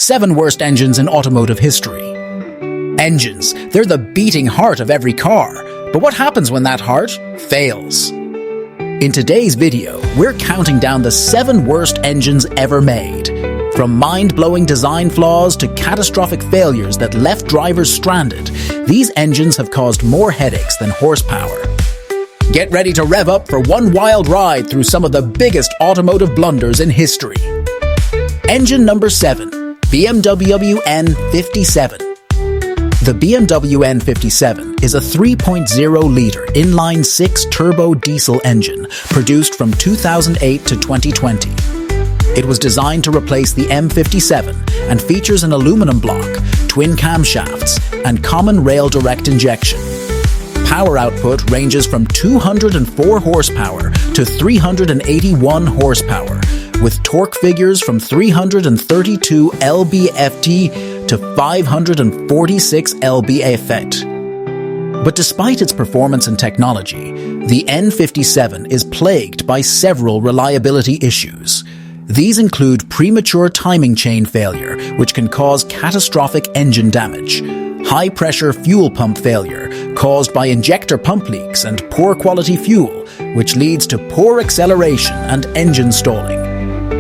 7 worst engines in automotive history. Engines, they're the beating heart of every car. But what happens when that heart fails? In today's video, we're counting down the 7 worst engines ever made. From mind-blowing design flaws to catastrophic failures that left drivers stranded, these engines have caused more headaches than horsepower. Get ready to rev up for one wild ride through some of the biggest automotive blunders in history. Engine number 7, BMW N57. The BMW N57 is a 3.0-litre inline-6 turbo diesel engine produced from 2008 to 2020. It was designed to replace the M57 and features an aluminum block, twin camshafts, and common rail direct injection. Power output ranges from 204 horsepower to 381 horsepower, with torque figures from 332 lb-ft to 546 lb-ft. But despite its performance and technology, the N57 is plagued by several reliability issues. These include premature timing chain failure, which can cause catastrophic engine damage, high-pressure fuel pump failure caused by injector pump leaks and poor quality fuel, which leads to poor acceleration and engine stalling,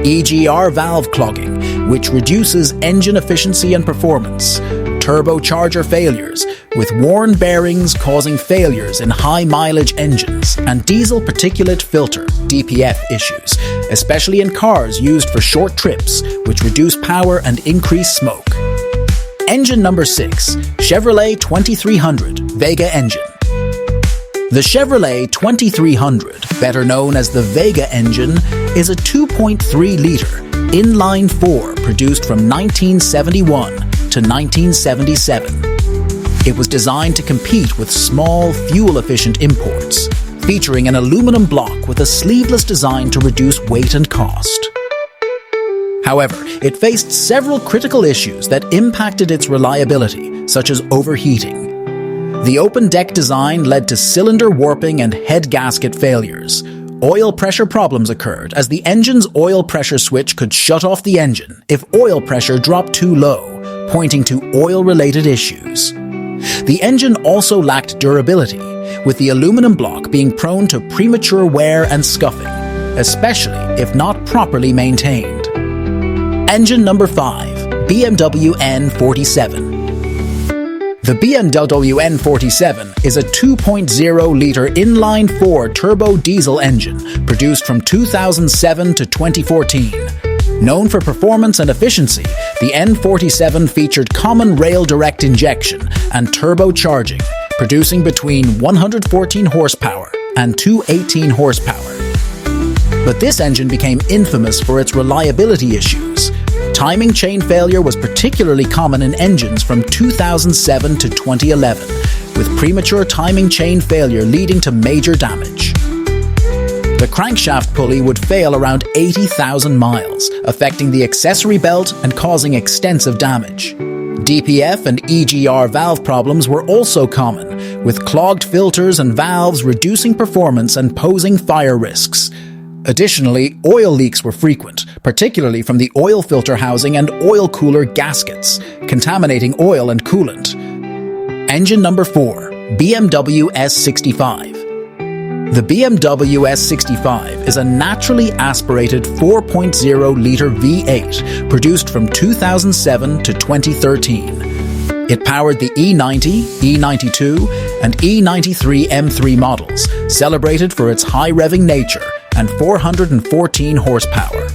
EGR valve clogging, which reduces engine efficiency and performance, turbocharger failures, with worn bearings causing failures in high-mileage engines, and diesel particulate filter (DPF) issues, especially in cars used for short trips, which reduce power and increase smoke. Engine number 6, Chevrolet 2300 Vega engine. The Chevrolet 2300, better known as the Vega engine, is a 2.3-litre inline-4 produced from 1971 to 1977. It was designed to compete with small, fuel-efficient imports, featuring an aluminum block with a sleeveless design to reduce weight and cost. However, it faced several critical issues that impacted its reliability, such as overheating. The open deck design led to cylinder warping and head gasket failures. Oil pressure problems occurred as the engine's oil pressure switch could shut off the engine if oil pressure dropped too low, pointing to oil-related issues. The engine also lacked durability, with the aluminum block being prone to premature wear and scuffing, especially if not properly maintained. Engine number 5, BMW N47. The BMW N47 is a 2.0-litre inline-4 turbo diesel engine produced from 2007 to 2014. Known for performance and efficiency, the N47 featured common rail direct injection and turbocharging, producing between 114 horsepower and 218 horsepower. But this engine became infamous for its reliability issues. Timing chain failure was particularly common in engines from 2007 to 2011, with premature timing chain failure leading to major damage. The crankshaft pulley would fail around 80,000 miles, affecting the accessory belt and causing extensive damage. DPF and EGR valve problems were also common, with clogged filters and valves reducing performance and posing fire risks. Additionally, oil leaks were frequent, particularly from the oil filter housing and oil cooler gaskets, contaminating oil and coolant. Engine number 4, BMW S65. The BMW S65 is a naturally aspirated 4.0-litre V8 produced from 2007 to 2013. It powered the E90, E92, and E93 M3 models, celebrated for its high-revving nature and 414 horsepower.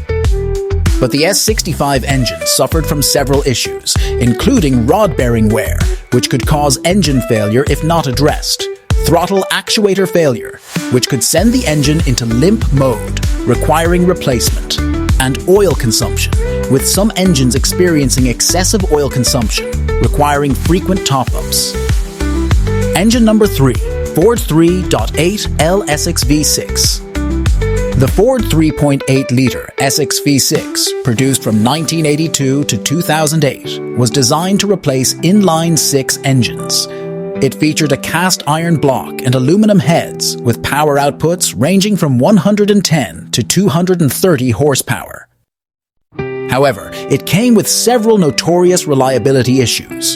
But the S65 engine suffered from several issues, including rod bearing wear, which could cause engine failure if not addressed, throttle actuator failure, which could send the engine into limp mode, requiring replacement, and oil consumption, with some engines experiencing excessive oil consumption, requiring frequent top-ups. Engine number 3, Ford 3.8 L SX V6. The Ford 3.8-litre SX V6, produced from 1982 to 2008, was designed to replace inline-6 engines. It featured a cast iron block and aluminum heads, with power outputs ranging from 110 to 230 horsepower. However, it came with several notorious reliability issues.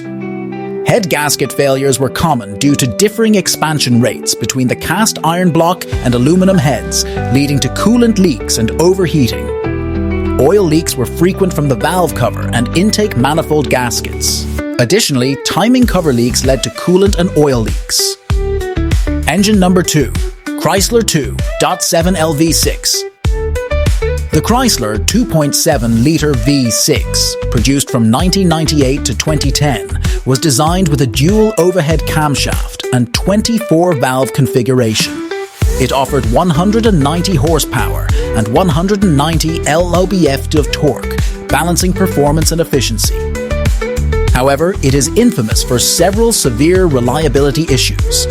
Head gasket failures were common due to differing expansion rates between the cast iron block and aluminum heads, leading to coolant leaks and overheating. Oil leaks were frequent from the valve cover and intake manifold gaskets. Additionally, timing cover leaks led to coolant and oil leaks. Engine number 2, Chrysler 2.7 LV6. The Chrysler 2.7-litre V6, produced from 1998 to 2010, was designed with a dual overhead camshaft and 24-valve configuration. It offered 190 horsepower and 190 lb-ft of torque, balancing performance and efficiency. However, it is infamous for several severe reliability issues.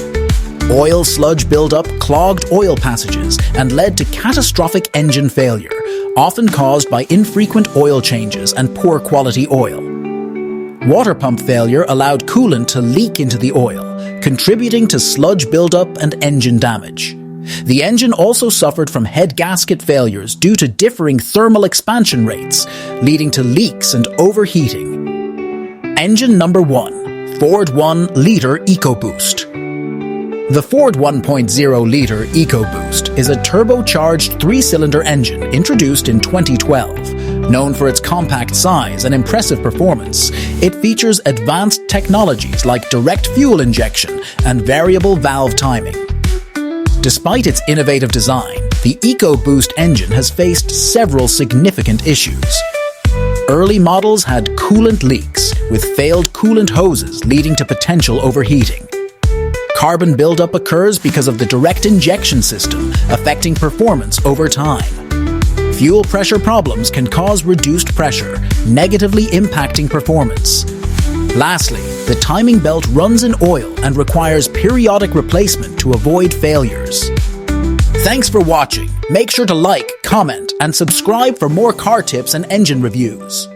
Oil sludge buildup clogged oil passages and led to catastrophic engine failure, often caused by infrequent oil changes and poor quality oil. Water pump failure allowed coolant to leak into the oil, contributing to sludge buildup and engine damage. The engine also suffered from head gasket failures due to differing thermal expansion rates, leading to leaks and overheating. Engine number 1, Ford 1-litre EcoBoost. The Ford 1.0-litre EcoBoost is a turbocharged 3-cylinder engine introduced in 2012. Known for its compact size and impressive performance, it features advanced technologies like direct fuel injection and variable valve timing. Despite its innovative design, the EcoBoost engine has faced several significant issues. Early models had coolant leaks, with failed coolant hoses leading to potential overheating. Carbon buildup occurs because of the direct injection system, affecting performance over time. Fuel pressure problems can cause reduced pressure, negatively impacting performance. Lastly, the timing belt runs in oil and requires periodic replacement to avoid failures. Thanks for watching. Make sure to like, comment, and subscribe for more car tips and engine reviews.